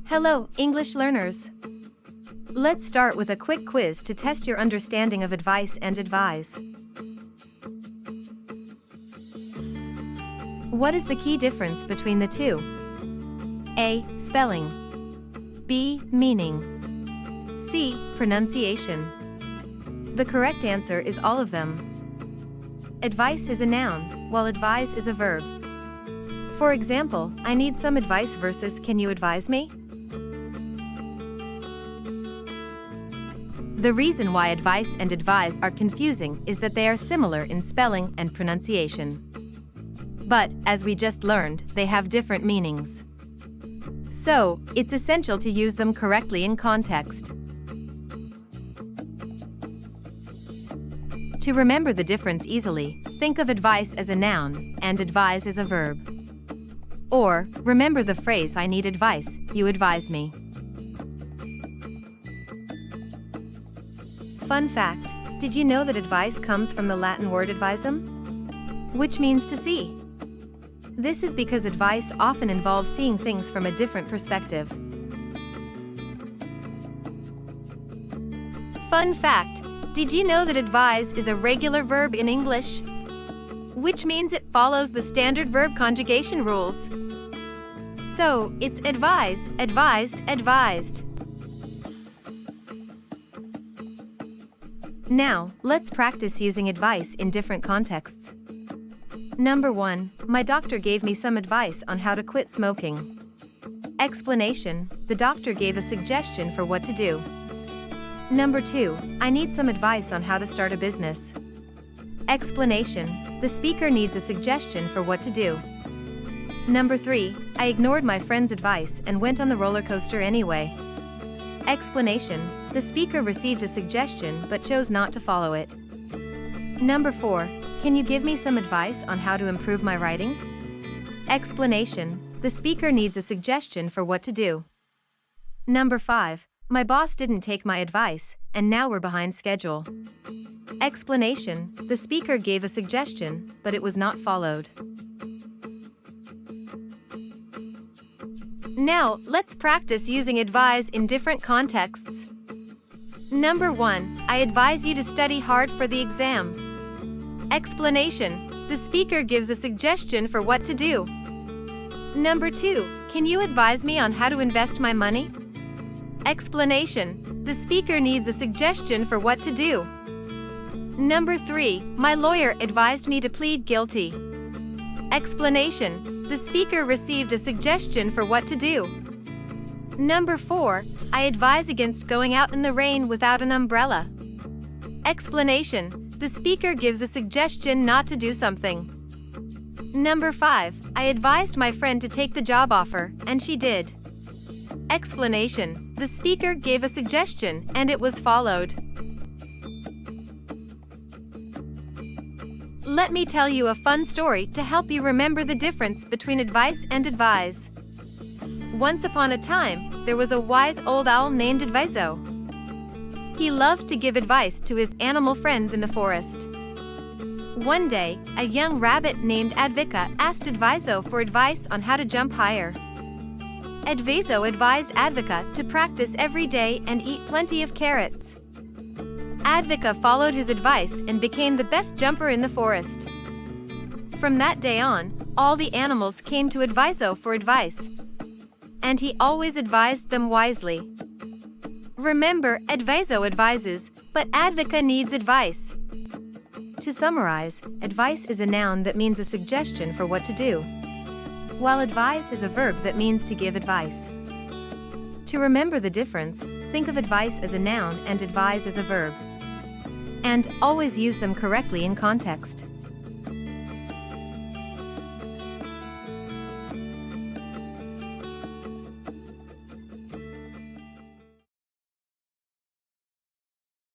Hello, English learners. Let's start with a quick quiz to test your understanding of advice and advise. What is the key difference between the two? A. Spelling. B. Meaning. C. Pronunciation. The correct answer is all of them. Advice is a noun, while advise is a verb. For example, I need some advice versus can you advise me? The reason why advice and advise are confusing is that they are similar in spelling and pronunciation. But, as we just learned, they have different meanings. So, it's essential to use them correctly in context. To remember the difference easily, think of advice as a noun and advise as a verb. Or, remember the phrase I need advice, you advise me. Fun fact, did you know that advice comes from the Latin word advisum, which means to see? This is because advice often involves seeing things from a different perspective. Fun fact, did you know that advise is a regular verb in English? Which means it follows the standard verb conjugation rules. So, it's advise, advised, advised. Now, let's practice using advice in different contexts. Number 1, my doctor gave me some advice on how to quit smoking. Explanation, the doctor gave a suggestion for what to do. Number 2, I need some advice on how to start a business. Explanation, the speaker needs a suggestion for what to do. Number 3, I ignored my friend's advice and went on the roller coaster anyway. Explanation, the speaker received a suggestion but chose not to follow it. Number 4, can you give me some advice on how to improve my writing? Explanation, the speaker needs a suggestion for what to do. Number 5, my boss didn't take my advice, and now we're behind schedule. Explanation, the speaker gave a suggestion, but it was not followed. Now, let's practice using advise in different contexts. Number 1, I advise you to study hard for the exam. Explanation, the speaker gives a suggestion for what to do. Number 2, can you advise me on how to invest my money? Explanation, the speaker needs a suggestion for what to do. Number 3, my lawyer advised me to plead guilty. Explanation, the speaker received a suggestion for what to do. Number 4, I advise against going out in the rain without an umbrella. Explanation, the speaker gives a suggestion not to do something. Number 5, I advised my friend to take the job offer, and she did. Explanation, the speaker gave a suggestion, and it was followed. Let me tell you a fun story to help you remember the difference between advice and advise. Once upon a time, there was a wise old owl named Adviso. He loved to give advice to his animal friends in the forest. One day, a young rabbit named Advika asked Adviso for advice on how to jump higher. Adviso advised Advika to practice every day and eat plenty of carrots. Advika followed his advice and became the best jumper in the forest. From that day on, all the animals came to Adviso for advice. And he always advised them wisely. Remember, Adviso advises, but Advika needs advice. To summarize, advice is a noun that means a suggestion for what to do, while advise is a verb that means to give advice. To remember the difference, think of advice as a noun and advise as a verb. And always use them correctly in context.